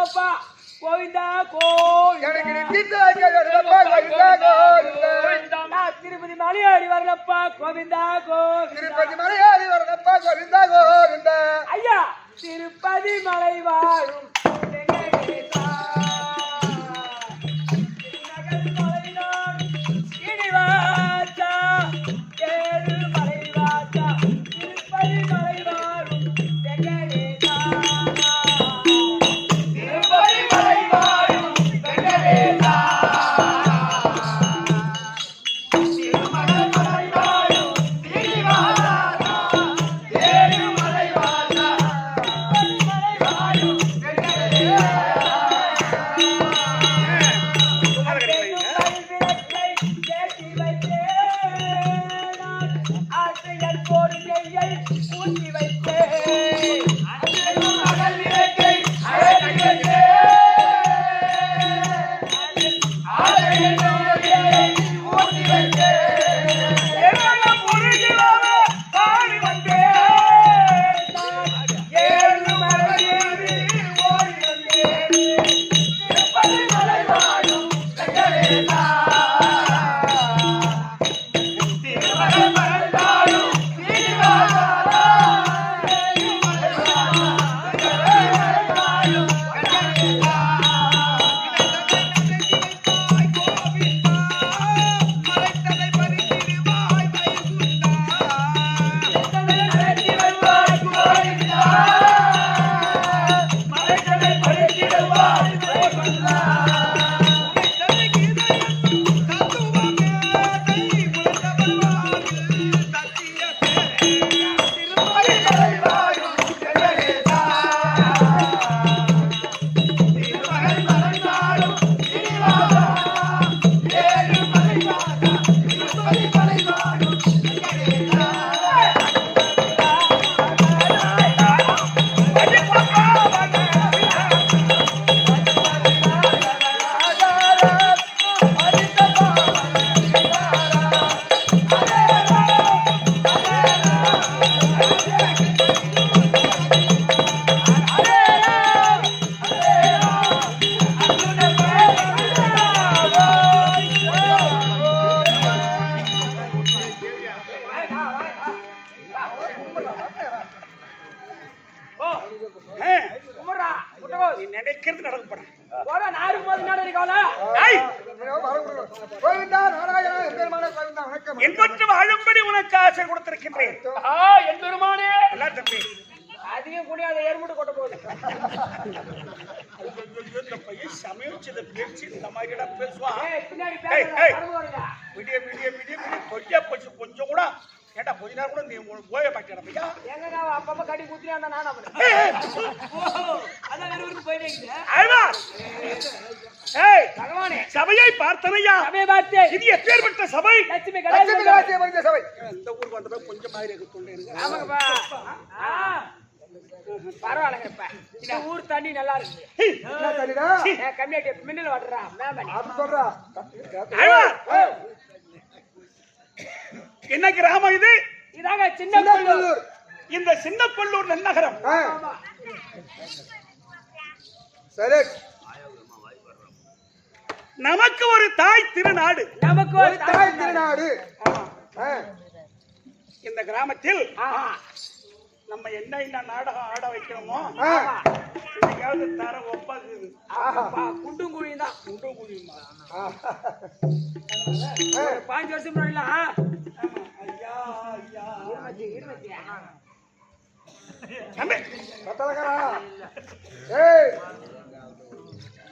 வரலப்பா கோவிந்தா கோவிந்தா. திருப்பதி மலையாடி வரலப்பா கோவிந்தா கோவிந்தா. ஐயா திருப்பதி மலை வாழும் நினைக்கிறது நடக்கப்படும். என்பற்று வாழும்படி உனக்கு ஆசை கொடுத்திருக்கின்றேன். அதிகம் குடியாத ஏற்பட்டு கொட்ட போகுது. சமயம் செய்த பேச்சு இந்த மாதிரி பேசுவான். விடிய விடிய விடிய கொய்யா போச்சு கொஞ்சம் கூட. ஏண்டா கொஞ்ச நேரம் கூட நீ போய மாட்டேடா. எங்க அப்பப்ப கடி குத்தினா நானா சபையை பார்த்தனையா? சபையை பார்த்தேன். இது எப்பேற்பட்ட சபை? லட்சுமி கலாச்சார சபை. இந்த ஊருக்கு வந்தப்ப கொஞ்சம் மாதிரி இருக்கு. ஆமாங்கப்பா. பரவாயில்லங்கப்பா. இந்த ஊர் தண்ணி நல்லா இருக்கு. என்ன தண்ணிடா? கம்மியாட்டி மின்னல் வாட்டரா மேமணி. அது சொல்றா. என்ன கிராமம் இது? இதாங்க சின்னப்பள்ளூர். இந்த சின்னப்பள்ளூர் நன்னகரம். சரி. நமக்கு ஒரு தாய் திருநாடு. நமக்கு ஒரு தாய் திருநாடு. இந்த கிராமத்தில் நம்ம என்ன நாடகம் ஆட வைக்கணுமோ இன்னைக்காவது தர ஒப்பாக்குது. குண்டும் குழியும் தான். குண்டும் குழியுமா? 5 வருஷம் முன்னாடி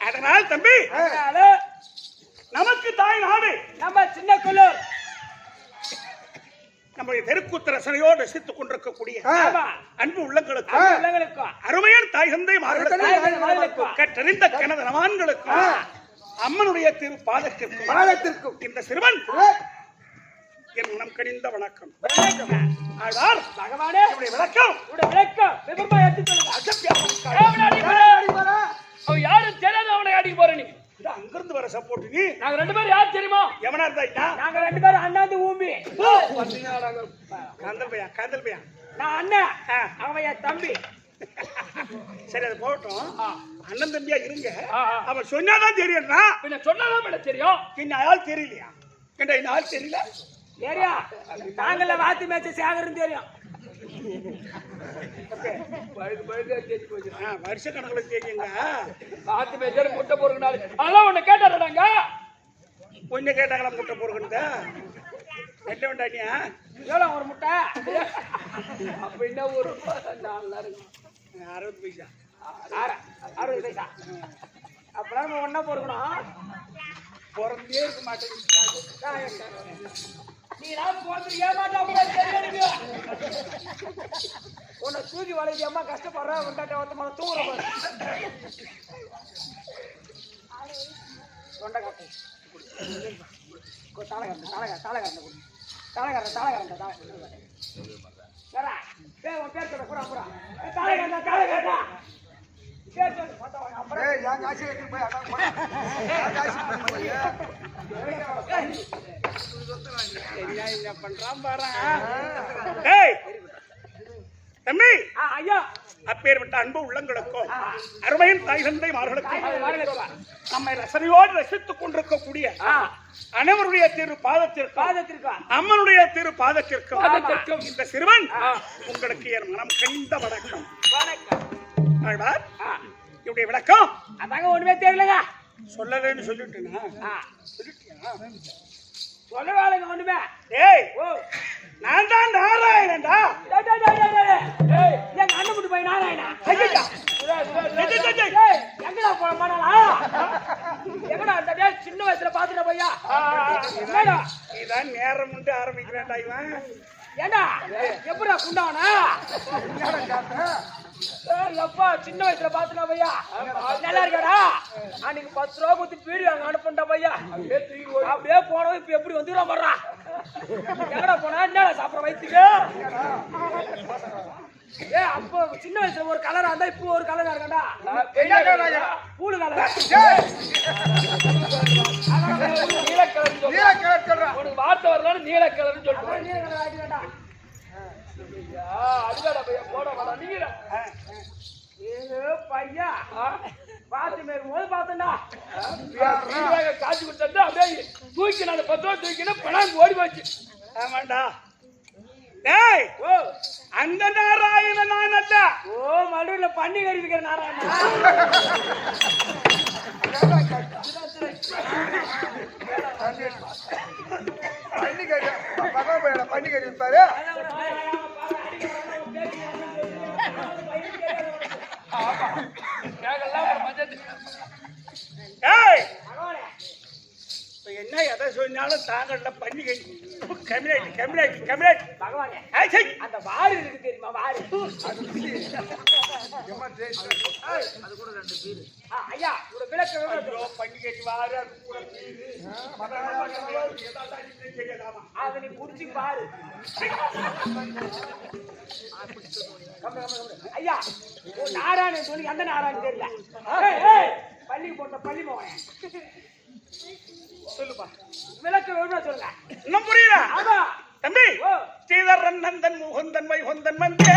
அதனால் தம்பி நமக்கு தாய் நாடு நம்ம சின்ன கொள்ளூர். நம்முடைய தெருக்கூத்து ரசனையோடு ரசித்துக் கொண்டிருக்கக்கூடிய அன்பு உள்ளங்களுக்கு அருமையான தாய் தந்தை மார்களுக்கும் கற்றறிந்த கனது நவான்களுக்கும் அம்மனுடைய திரு பாதத்திற்கும் இந்த சிறுவன் என் மனம் கனிந்த வணக்கம். பகவானே விளக்கம் யாரும் தெரியாத அவனை அடிக்க போற நீ அங்கிருந்து வர சப்போர்ட் நீ. நாங்க 2 பேரும் யார் தெரியுமா? எவனா இருந்தா? நாங்க 2 பேரும் அண்ணாந்து ஊம்பி. காந்தல் பையா நான் அண்ணா, அவன் என் தம்பி. சரி அது போகட்டும். அண்ணன் தம்பியா இருங்க. ஆ. அவன் சொன்னாதான் தெரியும்னா பின்ன சொன்னாதான் எனக்கு தெரியும். என்ன ஆள் தெரியலையா? என்ன இந்த ஆள் தெரியல? ஏரியா நாங்கள வாத்து மேட்ச் சேகரும் தெரியும். வருஷ கணக்குல தெரியுங்க. வாத்து மேட்ச் முட்டை பொறுக்கினாரு அதெல்லாம் உன்னை கேட்டாருடாங்க. கொஞ்சம் கேட்டாங்களா முட்டை பொறுக்குன்னு? என்ன வேண்டானியா? எவ்வளோ ஒரு முட்டை? அப்ப என்ன ஒரு 60 பைசா. 60 பைசா. அப்பெல்லாம் நம்ம ஒன்னா பொறுக்கணும். பிறந்தே இருக்க மாட்டேங்குது. நீ நான் போறது ஏமாட்டா உன்னை தூக்கி வளைஞ்சி அம்மா கஷ்டப்படுற கொண்டாட்ட வந்து மன தூங்குற தொண்டை காட்டு ஏய் என் காசு எடுத்துட்டு போய் அதான் போடா. என் காசு எடுத்துட்டு போய். என்ன பண்றான் பாரு. டேய் தம்பி, ஐயா அப்பேற்பட்ட அன்பு உள்ளங்களுக்கும் அருமையின் தாய் தந்தை மார்களுக்கும் நம்மை ரசனையோடு ரசித்துக் கொண்டிருக்கக்கூடிய அனைவருடைய திரு பாதத்திற்கும் அம்மனுடைய திரு பாதத்திற்கும் இந்த சிறுவன் உங்களுக்கு என் மனம் கனிந்த வணக்கம். ஆழ்வார், இவருடைய விளக்கம் அதாங்க ஒண்ணுமே தெரியலங்க. சொல்லலன்னு சொல்லிட்டுனா சொல்லிட்டியா? சொல்ல வேலைங்க ஒண்ணுமே. ஏய் நான் தான் நாராயணன்டா. எங்க அண்ணன் முட்டு போய் நாராயணா எங்கடா போனாலா? எங்கடா அந்த சின்ன வயசுல பாத்துட்ட பையா? இதான் நேரம் உண்டு ஆரம்பிக்கிறேன்டா இவன். ஏண்டா எப்படா குண்டாவனா? எப்பா சின்ன வயசுல பாத்துட்டா பையா? நல்லா இருக்காடா? அன்னைக்கு 10 ரூபா கொடுத்து பீடி அங்க அனுப்புண்டா பையா. அப்படியே போனோம். இப்ப எப்படி வந்துடா மர்றா? எங்கடா போனா? என்னடா சாப்பிட வயிற்றுக்கு? அப்போ சின்ன வயசுல ஒரு கலரா இருந்தா இப்போ ஒரு கலரா இருக்கா? Pool colour. நீல கலர். உனக்கு வார்த்தை வரலான்னு நீல கலர்னு சொல்றேன். நீல கலர் ஆகிட்டா அதுதாடா பையா போட வாடா. நீங்க பையா பாத்து மேலும் போது பார்த்தா காட்சி கொடுத்தா அப்படியே தூக்கி நான் 10 ரூபா தூக்கினா பணம் ஓடி போச்சு. ஆமாண்டா. டேய் அந்த நாராயண நான் அல்ல. மல்லூர்ல பண்ணி கறி விக்கிற நாராயணா. பண்ணி கறி விற்பாரு. என்ன எதை சொன்னாலும் தாங்கள்ல பண்ணி கம்யூனிட்டி பகவானே அந்த வாரு இருக்கு தெரியுமா? வாரு அது கூட 2 பீரு. ஐயா ஒரு விளக்கு பண்டிகை வாரு அதை நீ குடிச்சு பாரு. ஐயா நாராயணன் சொல்லி எந்த நாராயணன் தெரியல. பள்ளிக்கு போட்ட பள்ளி போவேன். சொல்லுப்பா. விளக்கு வேணும்னா சொல்லுங்க. இன்னும் புரியல? ஆமா தம்பி. ஸ்ரீதரன் நந்தன் முகுந்தன் வைகுந்தன் மந்தே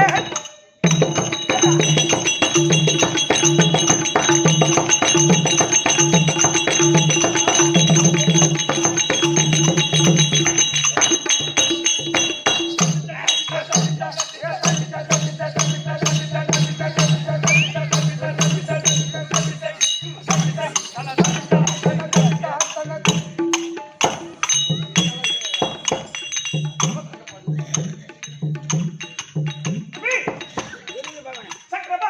சக்கர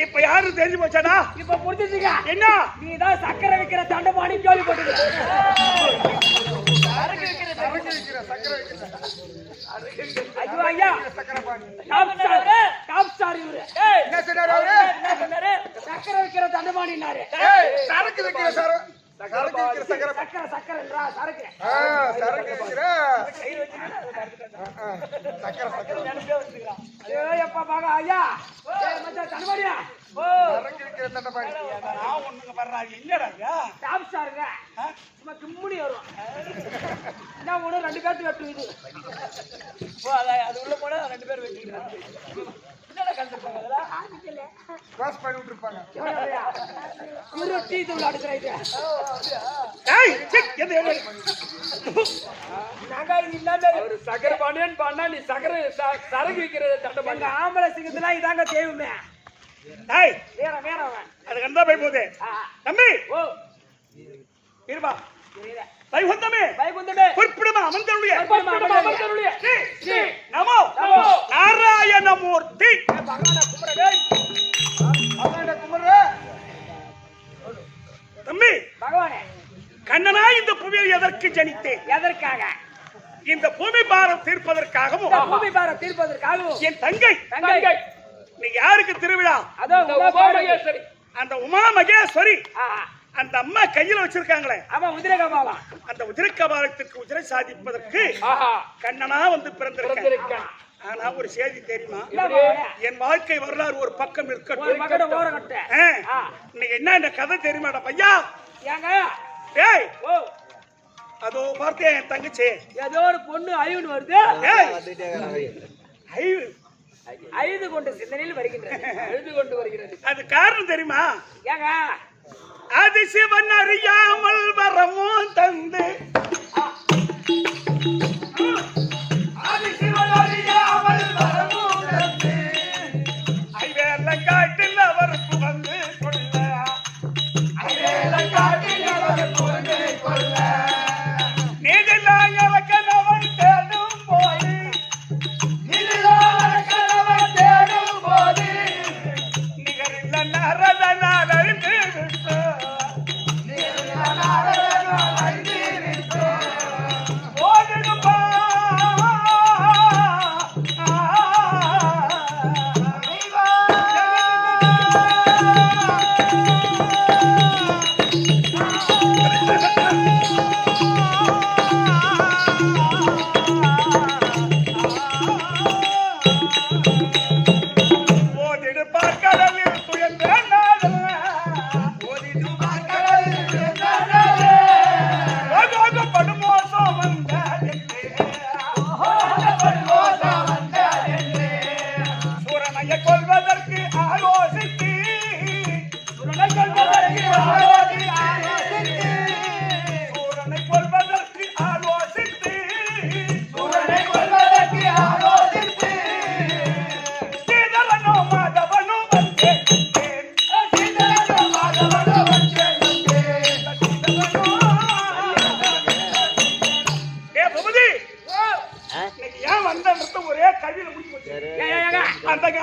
இப்ப யாரு தெரிஞ்சு போச்சாடா? இப்ப புரிஞ்சுச்சுங்க. என்ன? நீதான் சக்கரை வைக்கிற தண்டபாணி ஜோலி போட்டுக்க. ஐயோ ஐயா, டாப் ஸ்டார் இவரு. என்ன சொன்னாரு அவரு? என்ன சொன்னாரு? சக்கரை வைக்கிற தண்டபாணின்னாரு. சரக்கு வைக்கிற சரக்கு வைக்கிற சக்கரை சக்கரை சக்கரைன்றா சரக்கு. சரக்கு வைக்கிற ஐயோ எப்பா பாக்க ஐயா. மச்சான் தண்டபாணியா? சரக்கு வைக்கிற தண்டபாணி. நான் ஒண்ணுங்க வர்றாரு. என்னடா டாப் ஸ்டாருங்க. சும்மா கிம்முனி வரும். என்ன ஒண்ணு 2 பேர்த்து வெட்டு இது. அது உள்ள போனா 2 பேர் வெட்டிக்கிறாங்க. என்னடா கண்டுப்பாங்க அதெல்லாம்? கிராஸ் பண்ணி விட்டுருப்பாங்க. இவரு டீ தூள் அடிக்கிற இது. ஏய் சிக் எது நாங்க இல்லாம ஒரு சக்கரை பாண்டியன் பண்ணா நீ சக்கரை சரகு விக்கிறது தண்டபாணி. ஆம்பளை சிங்கத்துல இதாங்க தேவுமே. ஏய் வேற வேற அது கண்டா போய் போதே. தம்பி ஓ இருபா புரியல. வைகுந்தமே வைகுந்தமே குறிப்பிடுமா அமர்ந்தருளிய ஸ்ரீ நமோ நாராயணமூர்த்தி. பகவான கும்பிடுறே. அவன குமர தம்பி பகவானே கண்ணனா இந்த பூமியில் எதற்கு ஜனித்தேன்? எதற்காக? இந்த பூமி பாரம் தீர்ப்பதற்காகவும் பூமி பாரம் தீர்ப்பதற்காகவும் என் தங்கை தங்கை நீ யாருக்கு திருவிழா? அதோ உமா மகேஸ்வரி. அந்த உமா மகேஸ்வரி ஆ அந்த அம்மா கையில வச்சிருக்காங்களே ஆமா உதிரகபாவா. அந்த உதிரக்கபாலத்துக்கு உதிரை சாதிப்பதற்கு ஆஹா கண்ணனா வந்து பிறந்திருக்கேன். ஆனா ஒரு செய்தி தெரியுமா? என் வாழ்க்கை வரலாறு ஒரு பக்கம் ஒரு இருக்கட்டும். மகட ஓரகட்ட. இன்னைக்கு என்ன இந்த கதை தெரியுமாடா பையா? ஏங்க ஏய் ஓ அதோ பார்த்தே என் தங்கச்சி ஏதோ ஒரு பொண்ணு ஐவன் வருது. ஏய் ஐது கொண்டு சிந்தனையில் வருகின்றது. எழுது கொண்டு வருகிறது. அது காரணம் தெரியுமா? ஏங்க அது சிவன் அறியாமல் வரவும் தந்து காட்டில் அவருக்கு வந்து கொள்ள நீதில்லாம் இறக்கணவன் தேடும் போது நிகரில்ல நரதனால் அறிந்து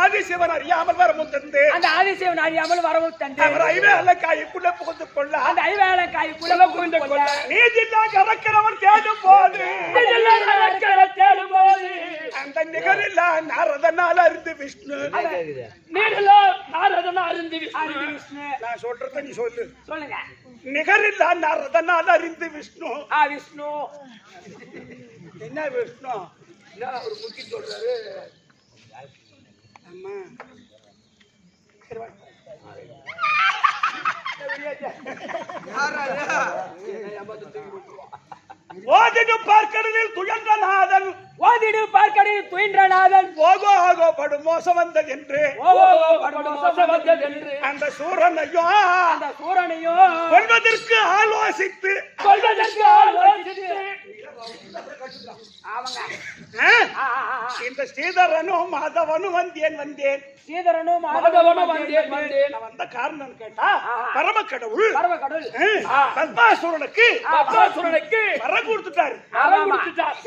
ஆதிசிவன் அறியாமல் வரமும் தந்து அந்த ஆதிசிவன் அறியாமல் வரவும் தந்து அவர் ஐவேல காய்க்குள்ள புகுந்து கொள்ள அந்த ஐவேல காய்க்குள்ள புகுந்து கொள்ள நீதில்லாம் கறக்கிறவன் தேடும் போது அந்த நிகரில்லா நாரதனால் அறிந்து விஷ்ணு நான் சொல்றத நீ சொல்லு. சொல்லுங்க. நிகரில்லா நாரதனால் அறிந்து விஷ்ணு. விஷ்ணு என்ன விஷ்ணு? ஒரு முக்கி சொல்றாரு. அம்மா ஓதிடு பார்க்கடலில் துயன்ற நாதன் ஓதிடு பார்க்கடலில் துயின்ற நாதன் ஓகோ ஓகோ படும் மோசம் வந்தது என்று அந்த சூரனையோ கொள்வதற்கு ஆலோசித்து இந்த ஸ்ரீதரனும் மாதவனும் வந்தேன் ஸ்ரீதரனும் மாதவனும் வந்தேன் வந்த காரணம் கேட்டா பரமக்கடவுள் பத்மாசுரனுக்கு வரம் கொடுத்துட்டாரு.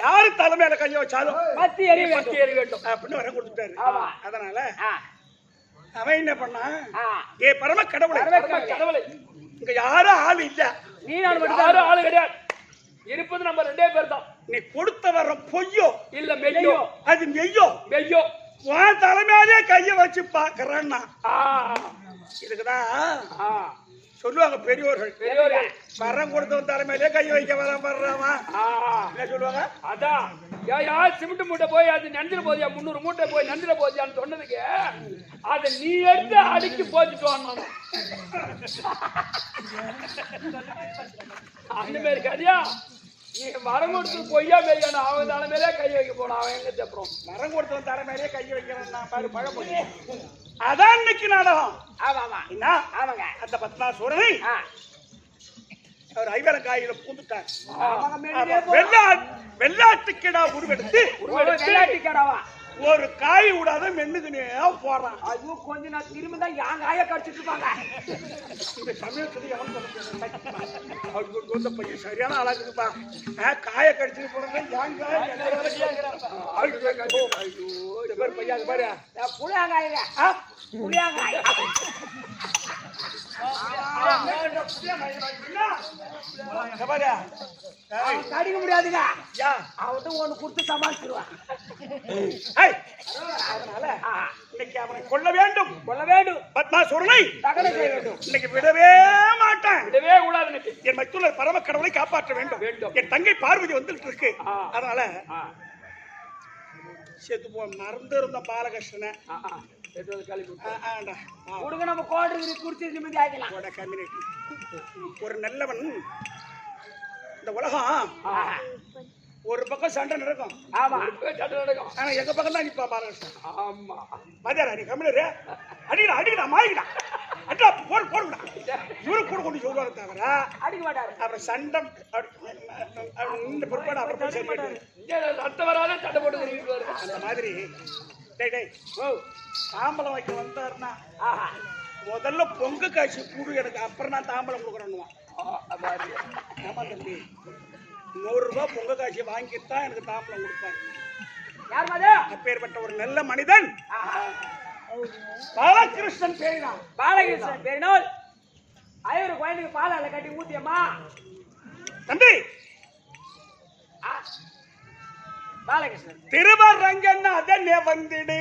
யாரு தலைமையில கைய வச்சாலும் பத்தி எரி வேண்டும் அப்படின்னு வரம் கொடுத்துட்டாரு. அதனால அவன் என்ன பண்ணான்? ஆ. ஏ பரம கடவுளே, கடவுளே, இங்க யாரும் ஆள் இல்ல. நீ நான் மட்டும் யாரும் ஆளு கிடையாது. இருப்பது நம்ம 2 பேர் தான். நீ கொடுத்த வர பொய்யோ இல்ல மெய்யோ. அது மெய்யோ. மெய்யோ. உன் தலைமையிலே கைய வச்சு பாக்குறேன்னா இதுக்குதான் சொல்லுவாங்க பெரியோர்கள். பெரியோர்கள் வரம் கொடுத்தவன் தலைமையிலே கைய வைக்க வர்றவன் என்ன சொல்லுவாங்க? அதான் யார் சிமெண்ட் மூட்டை போய் அது நந்திர போதியா 300 மூட்டை போய் நந்திர போதியான்னு சொன்னதுக்கு அதை நீ எடுத்து அடிக்கி போச்சுட்டு வாங்க அந்த மாதிரி கதையா. நீ மரம் கொடுத்து பொய்யா மெய்யான அவன் தலைமையிலே கை வைக்க போன அவன் எங்க தப்புறோம். மரம் கொடுத்தவன் தலைமையிலே கைய வைக்கிறேன் பாரு பழமொழி. அதான் இன்னைக்கு நாடகம். என்ன ஆமாங்க. அந்த பத்மாசுரனை அவர் ஐவரங்காயில பூந்துட்டார். வெள்ளாட்டுக்கிடா உருவெடுத்து ஒரு காய் விடாத மென்னுக்குனே போறான். ஐயோ கொஞ்ச நான் திரும்ப தான் என் காய கடிச்சிட்டு இருப்பாங்க. இந்த சமயத்துல எவன் பையன் சரியான அழகுப்பா. காய கடிச்சிட்டு போறாங்க. என் காய் பையன் பாரு புளியாங்காய புளியாங்காய் கடிக்க முடியாதுங்க. அவன் ஒண்ணு கொடுத்து சமாளிச்சிருவான். அதனால இன்னைக்கு அவனை கொல்ல வேண்டும். கொல்ல வேண்டும். பத்மாசுரனை தகனம் செய்ய வேண்டும். இன்னைக்கு விடவே மாட்டேன். விடவே கூடாது. என் மറ്റുள்ள பரம கடவுளை காப்பாற்ற வேண்டும். என் தங்கை பார்வதி வந்துட்டு இருக்கு. அதனால செத்து போ மறந்து இருந்த பாலகிருஷ்ணனை நம்ம கோடு குடிச்சு நிம்மதி ஆகிக்கலாம். ஒரு நல்லவன் இந்த உலகம் ஒரு பக்கம் சண்டை நடக்கும். ஆமா சண்டை நடக்கும். ஆனா எங்க பக்கம் தான் நிப்பா பாலகிருஷ்ணன். ஆமா மதியாரா நீ கம்மிடு அடிக்கடா அடிக்கடா மாறிக்கடா அட்டா போர் போடுடா இவரு கூட கொண்டு சொல்லுவாங்க தவிர அடிக்க மாட்டாரு. அப்புறம் சண்டம் இந்த பொறுப்பாடு அப்புறம் சரி ரத்த வராத சண்டை போட்டு அந்த மாதிரி தாம்பலம் வைக்க வந்தாருன்னா முதல்ல பொங்க காய்ச்சி கூடு எனக்கு அப்புறம் நான் தாம்பலம் கொடுக்குறேன்னுவான். ஆமா தம்பி 100 ரூபாய் பொங்க காய்ச்சி வாங்கித்தான் எனக்கு தாம்பலம் கொடுப்பாரு. அப்பேற்பட்ட ஒரு நல்ல மனிதன் பாலகிருஷ்ணன் பேரினான். பாலகிருஷ்ணன் பேரினால் ஐயரு கோயிலுக்கு பாலால கட்டி ஊத்தியம்மா தம்பி. பாலகிருஷ்ணன் திருவரங்கன் அதனே வந்திடு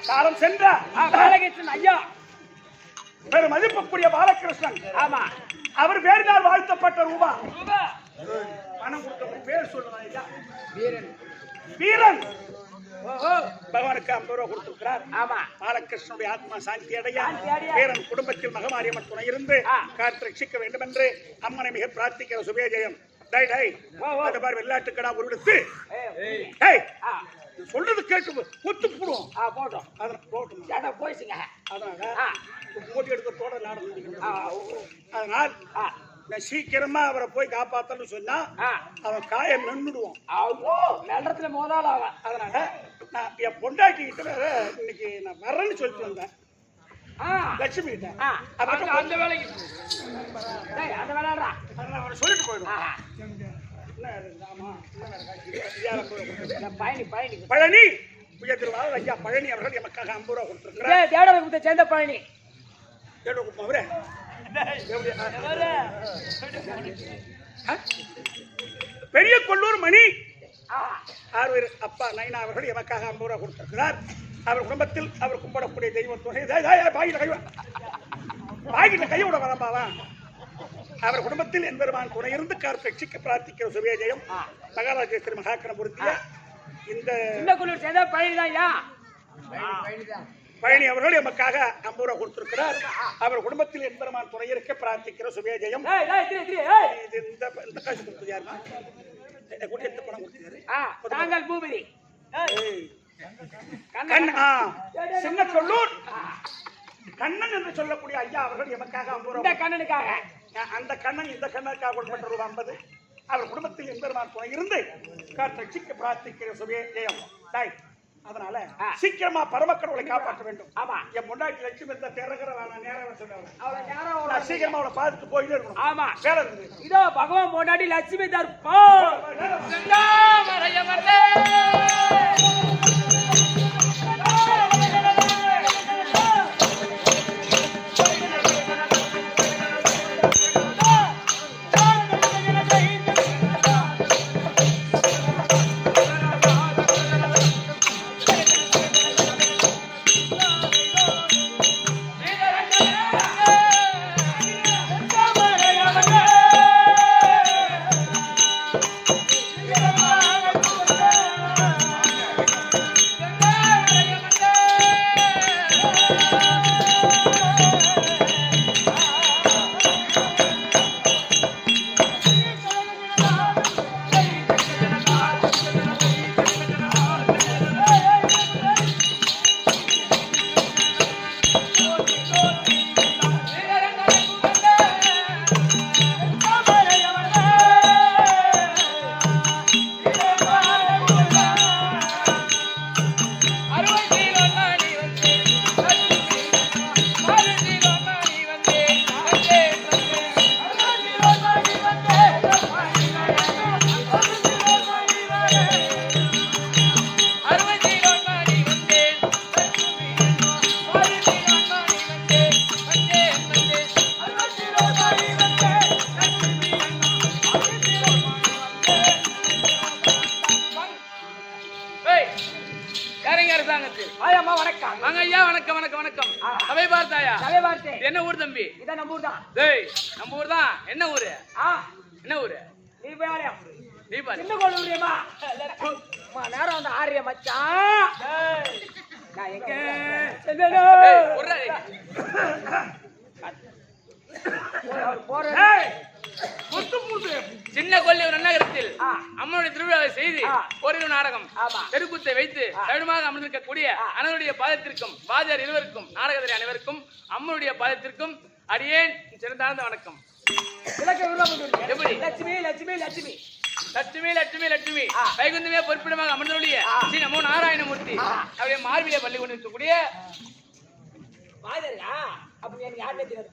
காலம் சென்ற பாலகிருஷ்ணன் ஐயா பெரும் மதிப்புக்குரிய பாலகிருஷ்ணன். ஆமா அவர் பேரினால் வாழ்த்தப்பட்ட ரூபா பணம் கொடுத்த பேர் சொல்லுவாங்க வீரன். வீரன் பகவானுக்கு 50 ரூபாய் கொடுத்திருக்கிறார். ஆமா பாலகிருஷ்ணனுடைய ஆத்மா சாந்தி அடைய வீரன் குடும்பத்தில் மகமாரியம்மன் துணை இருந்து காத்து ரட்சிக்க வேண்டும் என்று அம்மனை மிக பிரார்த்திக்கிற சுபேஜயம். வெள்ளாட்டுக்கடா உருவெடுத்து சொல்றது கேட்டு கொத்து போடுவோம். போட்டோம் போட்டோம் போயிடுச்சுங்க. அதனால போட்டி எடுக்கிறதோட நாடகம். அதனால் நான் சீக்கிரமா அவரை போய் காப்பாத்தன்னு சொன்னா அவன் காயம் நின்றுடுவான். நேரத்துல மோதால அவன். அதனால நான் என் பொண்டாட்டி கிட்ட இன்னைக்கு நான் வரேன்னு சொல்லிட்டு வந்தேன். லட்சுமி கிட்ட ஆ. அந்த வேலைக்கு டேய், அந்த வேலைடா. அதனால அவரை சொல்லிட்டு போயிடும் ஆ. என்ன இருக்கு? ஆமா என்ன வேற காட்சி? விஜயாலம் போய் கொடுத்திருக்கிறார். இந்த பயணி பழனி உயர்த்திருவாள் ஐயா பழனி அவர்கள் எமக்காக 50 ரூபா கொடுத்திருக்கிறார். டேய், தேவடர் குத்த சேர்ந்த பயணி. கேட்டு கொடுப்போம் அவரே. எப்படி? பெரிய கொள்ளூர் மணி ஆர்வீர் அப்பா நைனா அவர்கள் எமக்காக 50 ரூபா கொடுத்திருக்கிறார். அவர் குடும்பத்தில் அவர் கும்பிடக்கூடிய தெய்வம் துணை பாகிட்ட கையோட வரம்பாவா அவர் குடும்பத்தில் என் பெருமான் துணை இருந்து கட்சிக்க பிரார்த்திக்கிற சுபேஜயம் மகாராஜேஸ்வரி மகாக்கணபுரத்திய இந்த சின்ன குள்ளூர் சேர்ந்த பயணி தான் ஐயா. பழனி அவர்கள் எமக்காக 50 ரூபா கொடுத்திருக்கிறார். அவர் குடும்பத்தில் என் பெருமான் துணை இருக்க பிரார்த்திக்கிற சுபேஜயம். இது இந்த காசு கொடுத்தது யாருமா? கூட்டிட்டு பணம் கொடுத்தாரு. தாங்கள் பூபதி சின்ன கொள்ளூர் கண்ணன் என்று சொல்லக்கூடிய ஐயா அவர்கள் எமக்காக 50 ரூபா. கண்ணனுக்காக அந்த கண்ணன் இந்த கண்ணனுக்காக கொடுக்கப்பட்ட ரூபாய் 50. அவர் குடும்பத்தில் எம்பெருமான் துணை இருந்து ரட்சிக்க பிரார்த்திக்கிற சுபேஜயம் தாய். அதனால சீக்கிரமா பரமக்கடவுளை காப்பாற்ற வேண்டும். ஆமா, என் முன்னாடி லட்சுமி இருந்த திறகிற நேரம் சொன்ன சீக்கிரமா அவளை பார்த்துட்டு போயிட்டே இருக்கணும். ஆமா, வேலை இருக்குது. இதோ பகவான் முன்னாடி லட்சுமி தர்ப்பம். என்ன ஊர் தம்பி? இதான் நம்ம ஊர் தான். டேய், நம்ம ஊர் தான். என்ன ஊரு? என்ன ஊரு? நீ போய் நீ பாரு. சின்ன கொள்ளூரியம்மா. நேரம் வந்து ஆறிய மச்சான். நான் எங்க சின்ன கொள்ளையூர் நகரத்தில் அம்மனுடைய திருவிழாவை செய்து ஒரு நாடகம் தெருக்கூத்தை வைத்து தழுமாக அமர்ந்திருக்கக்கூடிய அண்ணனுடைய பாதத்திற்கும் பாதியார் இருவருக்கும் நாடகத்திலே அனைவருக்கும் அம்மனுடைய பாதத்திற்கும் அடியேன் சிறந்தார்ந்த வணக்கம். எப்படி? லட்சுமி லட்சுமி லட்சுமி லட்சுமி லட்சுமி லட்சுமி வைகுந்தமே பொறுப்பிடமாக அமர்ந்தோடைய ஸ்ரீ நமோ நாராயணமூர்த்தி அவருடைய மார்பிலே பள்ளி கொண்டிருக்கக்கூடிய பாதியா. அப்ப எனக்கு யாருமே தெரியாது.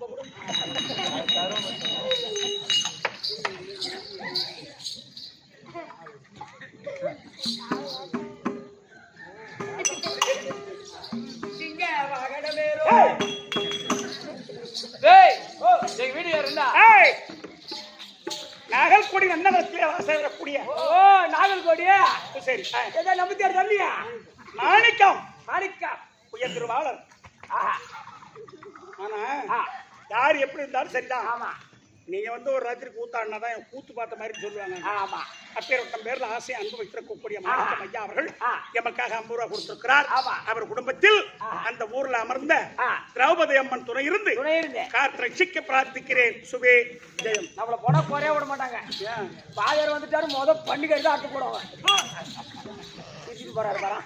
வீடியோ இருந்தா நாகல்கோடி நன்னகரத்திலே வாசகக்கூடிய நாகல்கோடியா? சரி, ஏதோ நம்பித்தார் தள்ளியா? மாணிக்கம் மாணிக்கம் உயர் திருவாளர். ஆனா யார் எப்படி இருந்தாலும் சரிதான். ஆமா, நீங்க வந்து ஒரு ராத்திரி கூத்தாடினாதான் கூத்து பார்த்த மாதிரி சொல்லுவாங்க. ஆமா, அப்பேற்பட்ட பேர்ல ஆசையை அன்பு வைத்திருக்கக்கூடிய மாணிக்கம் ஐயா அவர்கள் எமக்காக 50 ரூபாய் கொடுத்திருக்கிறார். அவர் குடும்பத்தில் அந்த ஊர்ல அமர்ந்த திரௌபதி அம்மன் துணை இருந்து ரட்சிக்க பிரார்த்திக்கிறேன். சுபே ஜெயம். நம்மள போனா குறைய விட மாட்டாங்க. பாதியார் வந்துட்டாரு, முத பண்டிகை தான் அட்டு போடுவாங்க. போறாரு வரா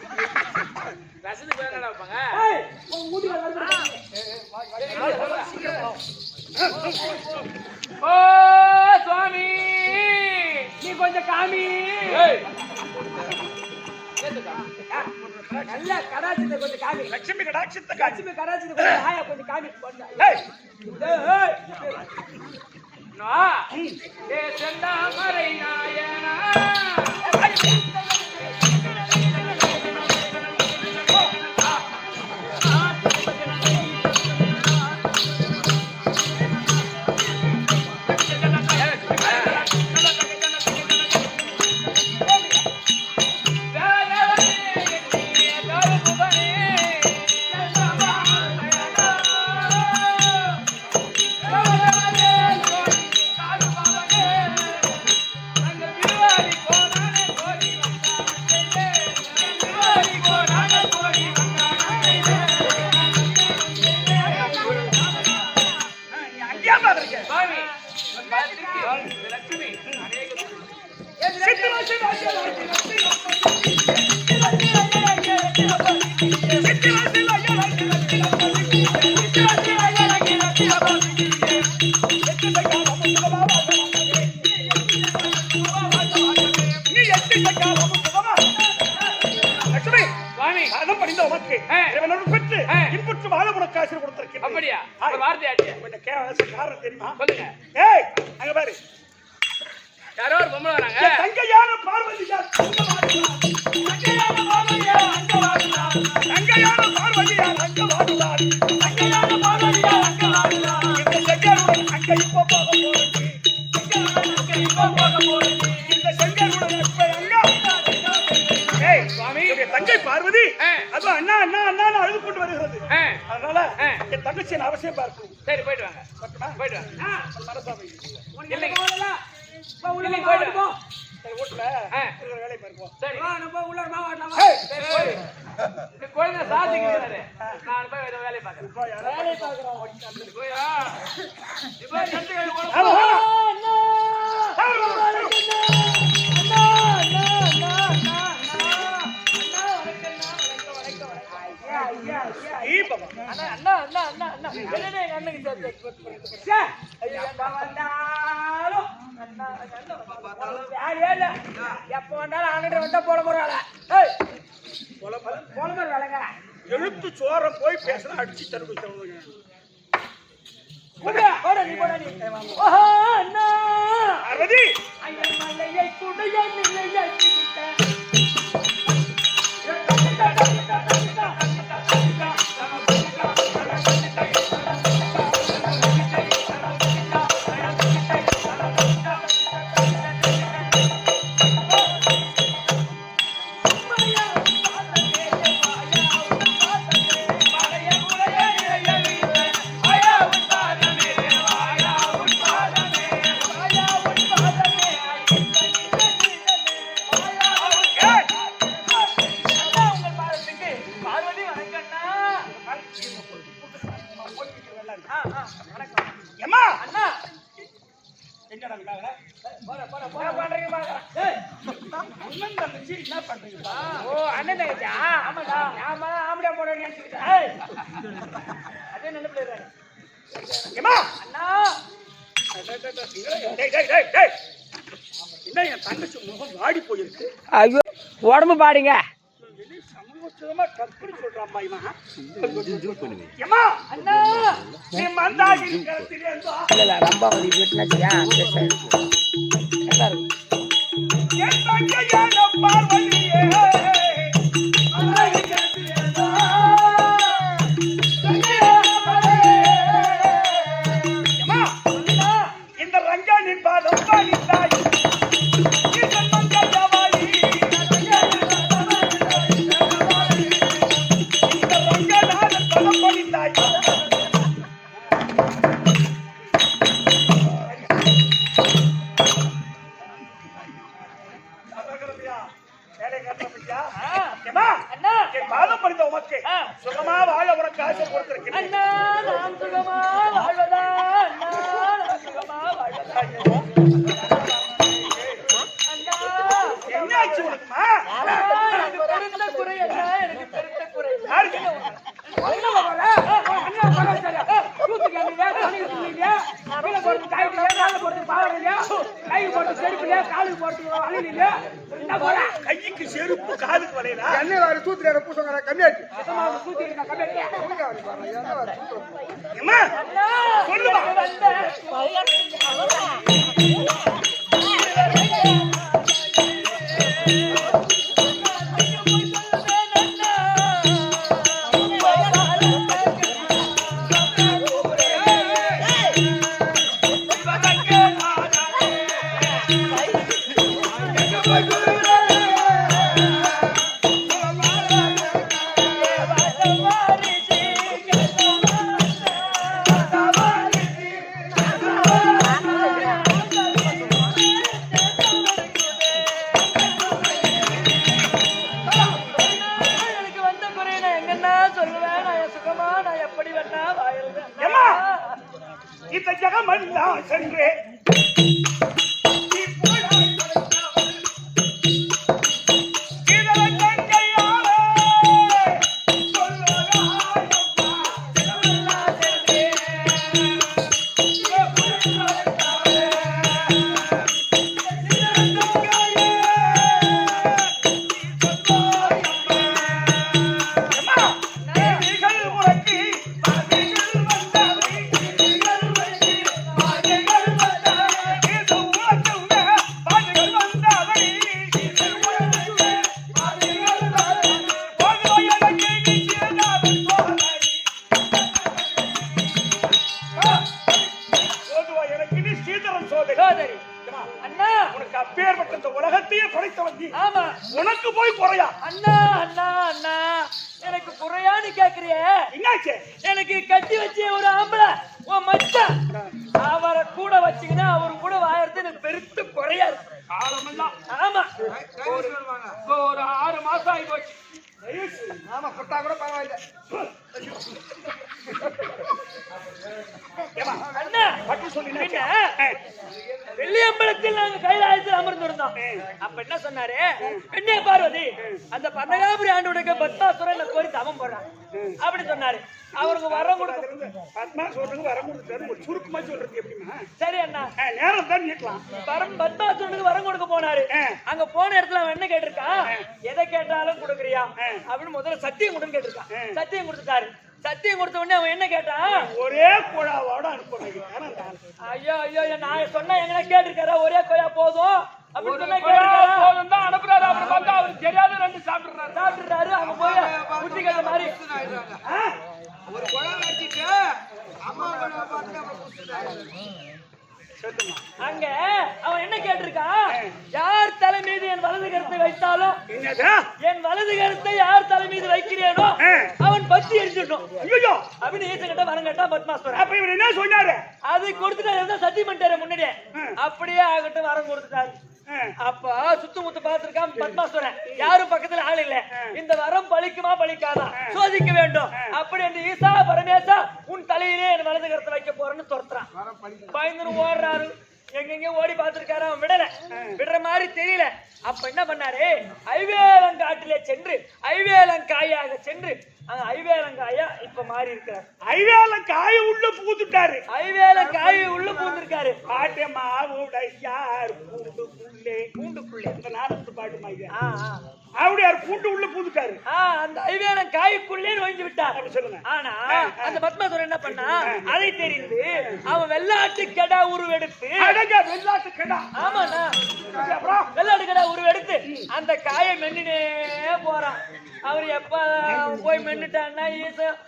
ரசது பேர் என்ன வைப்பாங்க? ஓ சுவாமி, நீ கொஞ்சம் காமி. நல்ல கடாச்சத்தை கொஞ்சம் காமி. லட்சுமி கடாட்சித்த காட்சி லட்சுமி கடாச்சத்தை கொஞ்சம் ஆயா கொஞ்சம் காமி போடுங்க. ஏய் ஏய் செந்தாமரை நாயனா அப்படியா வார்த்தை காரணம் தெரியுமா? சொல்லுங்க. ஏய் அங்க பாரு, யாரோ ஒரு பொம்பளை வராங்க. தங்கையான பார்வதியா தங்கை பார்வதி அது அண்ணா அண்ணா அண்ணா அழுது கொண்டு வருகிறது. அதனால என் தங்கச்சியின் அவசியம் பார்க்கணும். சரி போயிட்டு வாங்க, போயிட்டு வாங்க. இல்லைங்க உள்ள போயிட்டு போ. வீட்டுல வேலை பார்ப்போம். சரி வா நம்ம உள்ள மாவாடலாம். இந்த குழந்தை சாதிக்கிறாரு. நான் போய் வேற வேலையை பார்க்கறேன். வேலை பார்க்கறோம். போயா இப்போ கண்டுகள் போடு. அண்ணா எப்ப வந்தாலும் ஆங்கிட்ட வந்தா போட போறாங்க. எழுத்து சோரம் போய் பேசுற அடிச்சு தருவது பார்வதி ஐயோ உடம்பு பாடுங்க. ரொம்ப இந்த ரங்கனின் பாதம் பாடித்தாய் பாதம் படித்த உமக்கு சுகமா வாழ உனக்கு ஆசை கொடுத்திருக்கிறேன். என்னாச்சு உனக்குமா? என்ன போற கைக்கு செருப்பு காதுக்கு வளையலா எண்ணெய் வேற சூத்திர பூசங்க கம்மியாச்சு சூத்தி இருக்க கம்பெனி ஏம்மா சொல்லுமா இந்த ஜகமெல்லாம் சென்று உனக்கு போய் குறையா அண்ணா அண்ணா அண்ணா எனக்கு குறையான்னு கேக்குறிய என்னாச்சு எனக்கு கட்டி வச்சு ஒரு ஆம்பளை உன் மச்சான் அவரை கூட வச்சுக்கினா அவரு கூட வாயறது எனக்கு பெருத்து குறையாது காலமெல்லாம் ஆமா ஒரு 6 மாசம் ஆகி போச்சு ஆமா கொட்டா கூட பரவாயில்ல அண்ணா பட்டி சொல்லி வெள்ளியம்பலத்தில் நாங்க கைலாயத்தில் அமர்ந்திருந்தோம். அப்ப என்ன சொன்னாரு, பெண்ணே பார்வதி அந்த பன்னகாபுரி ஆண்டோட பத்மாசுரன் கோரி தவம் போடுறான் அப்படி சொன்னாரு. அவருக்கு வரம் கொடுக்க பத்மாசுரனுக்கு வரம் கொடுத்தாரு. ஒரு சுருக்கமா சொல்றது எப்படிமா? சரி அண்ணா நேரம் தான் நீட்டலாம். பத்மாசுரனுக்கு வரம் கொடுக்க போனாரு. அங்க போன இடத்துல அவன் என்ன கேட்டிருக்கான், எதை கேட்டாலும் கொடுக்குறியா அப்படின்னு முதல்ல சத்தியம் கொடுன்னு கேட்டிருக்கான். சத்தியம் கொடுத்துட்டாரு. சத்தியம் கொடுத்த உடனே அவன் என்ன கேட்டான், ஒரே குழாவோட அனுப்புறாங்க. ஐயோ ஐயோ நான் சொன்னா எங்களை கேட்டிருக்காரா, ஒரே கொய்யா போதும் அப்படின்னு சொன்னா கேட்டிருக்காரா, போதும் தான் அனுப்புறாரு. அவர் பார்த்தா அவருக்கு தெரியாத 2 சாப்பிட்டுறாரு. அவங்க போய் புத்தி கட்ட மாதிரி ஒரு குழந்தை வச்சிட்டு அம்மா பார்த்து அங்க அவன் என்ன கேட்டிருக்கான், யார் தலை மீது என் வலது கருத்தை வைத்தாலும், என் வலது கருத்தை யார் தலை மீது வைக்கிறேனோ அவன் பத்தி எரிஞ்சிடணும் அப்படின்னு ஈசன் கிட்ட வரம் கேட்டா பத்மாசுரன். அப்ப இவர் என்ன சொன்னாரு, அது கொடுத்துட்டாரு, சத்தியம் பண்ணிட்டாரு முன்னாடியே. அப்படியே ஆகட்டும் வரம் கொடுத்துட்டாரு. அப்ப சுத்து முத்து பாத்துருக்கான் பத்மாசுரன். யாரும் பக்கத்துல ஆள் இல்ல. இந்த வரம் பலிக்குமா பலிக்காதா சோதிக்க வேண்டும். அப்படி என்று ஈசா பரமேசா உன் தலையிலே என் வலது கருத்தை வைக்க போறேன்னு துரத்துறான். பயந்து ஓடுறாரு. எங்கெங்க ஓடி பாத்துருக்காரு. அவன் விடுற மாதிரி தெரியல. அப்ப என்ன பண்ணாரு, ஐவேலங்காட்டிலே சென்று ஐவேலங்காயாக சென்று ஐவேலங்காயா இப்ப மாறி இருக்கிறார். ஐவேலங்காய உள்ள பூந்துட்டாரு. ஐவேலங்காய உள்ள பூந்திருக்காரு. பாட்டு மாவுடையார் பூண்டுக்குள்ளே இந்த நாடகத்து பாட்டு மாதிரி அவடையார் பூண்டு உள்ள பூந்துட்டாரு. அந்த ஐவேலங்காய்க்குள்ளே நுழைஞ்சு விட்டார். அப்படி சொல்லுங்க. ஆனா அந்த பத்மாசுரன் என்ன பண்ணா, அதை தெரிந்து அவன் வெள்ளாட்டு கடா உருவெடுத்து வெள்ளாட்டு கடா ஆமாண்ணா வெள்ளாட்டு கடா உருவெடுத்து அந்த காயை மென்னினே போறான். அவர் எப்ப போய் மென்னுட்டான்னா ஈசன்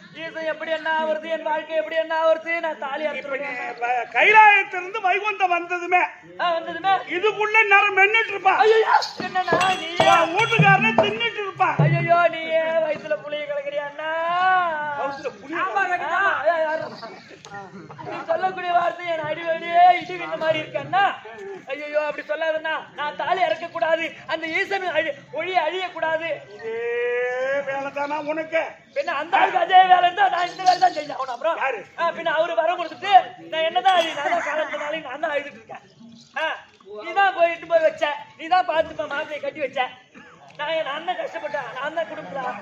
எப்படி என்ன ஆவறது, என் வாழ்க்கை எப்படி என்ன ஆவறது, நான் தாலி அறுத்துறேன். கைலாயத்திலிருந்து வைகுண்டம் வந்ததுமே இதுக்குள்ள நேரம் மென்னுட்டு இருப்பா. என்னன்னா நீ வீட்டுக்காரனை தின்னுட்டு இருப்பா. ஐயோ நீயே வயிற்றுல புளிய கிடக்குறியாண்ணா. நீ சொல்லக்கூடிய வார்த்தை என் அடிவடியே இடி இந்த மாதிரி இருக்கன்னா. ஐயோ அப்படி சொல்லாதண்ணா, நான் தாலி அறக்க கூடாது, அந்த ஈசன் ஒளி அழிய கூடாது. இதே வேலை தானா உனக்கு? பின்ன அந்த ஆளுக்கு அதே வேலை இருந்தா நான் இந்த வேலை தான் செஞ்சேன். அவன் அப்புறம் பின்ன அவரு வரம் கொடுத்துட்டு நான் என்னதான் நான் காலத்தினாலே நான் தான் அழுதுட்டு இருக்கேன். நீதான் போயிட்டு போய் வச்ச, நீதான் பார்த்துப்ப மாப்பிளையை கட்டி வச்ச. நான் என் அண்ணன் கஷ்டப்பட்டேன், நான் தான் கொடுக்கலாம்.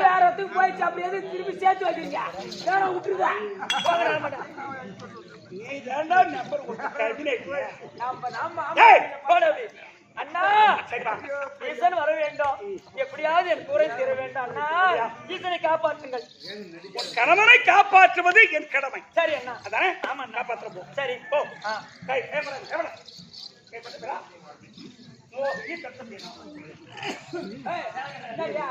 வேற ஒருத்துக்கு போயிடுச்சு. அப்படி எதுவும் திருப்பி சேர்த்து வைக்கிறீங்க, வேற விட்டுருதா மாட்டேன். நீ தாண்டா நம்பர் அண்ணா ஈசன் வர வேண்டும், எப்படியாவது என் குறை தீர வேண்டும். அண்ணா ஈசனை காப்பாற்றுங்கள். உன் கணவனை காப்பாற்றுவது என் கடமை. சரி அண்ணா. அதானே? ஆமா, காப்பாற்ற போ. சரி போ. ஆ. டேய், ஏய், ஓ, நீ கட்டப்பீங்க. ஏய், என்னய்யா?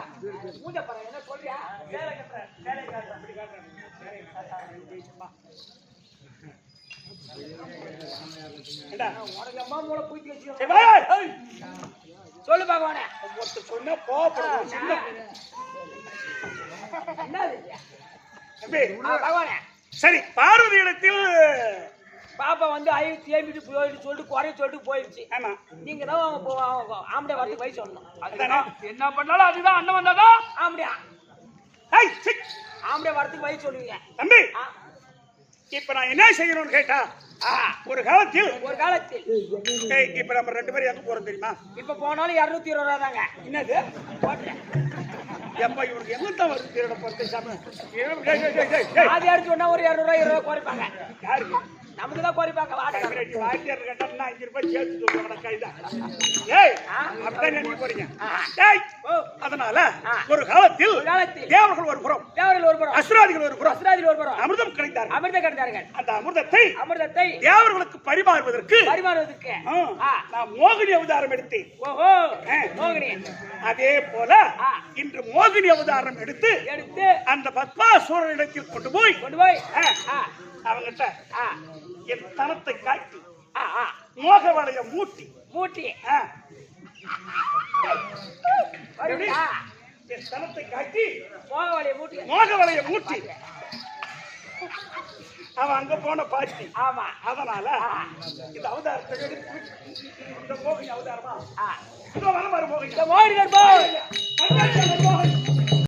மூஞ்ச பாரு, என்ன சொல்றியா? வேலை கட்டுறேன், வேலை காட்டுறேன், அப்படி காட்டுறேன். ஏண்டா, உனக்கு அம்மா மூளை பூச்சி வச்சு ஏய், பாய். சொல்லு பகவானே. ஒருத்தர் சொன்னா கோவப்படுறது சின்ன என்னது? தம்பி, பகவானே, சரி, பார்வதி இடத்தில் பாப்பா வந்து தேம்பிட்டு போயிட்டு சொல்லிட்டு குறைய சொல்லிட்டு போயிடுச்சு. ஆமா, நீங்க தான் ஆம்பளை வரதுக்கு வயசு சொல்லணும். அதுதான் என்ன பண்ணாலும் அதுதான் அண்ணன் வந்தாதான். ஆம்படியா ஏய், சிக். ஆம்பளை வரதுக்கு வயசு சொல்லுவீங்க. தம்பி, ஆ, இப்ப நான் என்ன செய்யணும்னு கேட்டா, ஒரு காலத்தில் ஒரு காலத்தில் ஏய், இப்ப நம்ம 2 பேரும் எங்க போறோம் தெரியுமா? இப்ப போனாலும் 220 ரூபா தாங்க. என்னது? போட்டுறேன். எப்ப இவருக்கு எங்க தான் வருது திருட போறது சாமி? ஏய், டேய், டேய், டேய், டேய். ஆதி அடிச்சு சொன்னா ஒரு 200 ரூபாய் 20 ரூபாய் குறைப்பாங்க. யாருக்கு? நமக்கு தான் குறைப்பாங்க. வாடகை காங்கிரீட் வாத்தியார் கேட்டா 5 ரூபாய் சேர்த்து சொல்லுவாங்க கைதா. ஏய், அப்படிதான் நினைக்க போறீங்க. டேய், அதனால ஒரு காலத்தில் ஒரு காலத்தில் தேவர்கள் ஒரு புறம், தேவர்கள் ஒரு புறம், அசுராதிகள் ஒரு புறம், அசுராதிகள் ஒரு புறம் அமிர்தம் கிடைத்தார்கள். அமிர்தம் கிடைத்தார்கள். அந்த அமிர்தத்தை தேவர்களுக்கு பரிமாறுவதற்கு பரிமாறுவதற்கு நான் மோகினி அவதாரம் எடுத்தேன். ஓஹோ, மோகினி. அதே போல இன்று மோகினி அவதாரம் எடுத்து அந்த பத்மாசூரனிடத்தில் கொண்டு போய் அவங்கிட்ட என் தனத்தை காட்டி மோக வளைய மூட்டி என் தனத்தை காட்டி மோக வளைய மூட்டி அவன் அங்க போன பாட்டி. ஆமா, அதனால இந்த அவதாரத்தை எடுத்து இந்த மோகினி அவதாரமா இதோ வர மோகினி மோகினி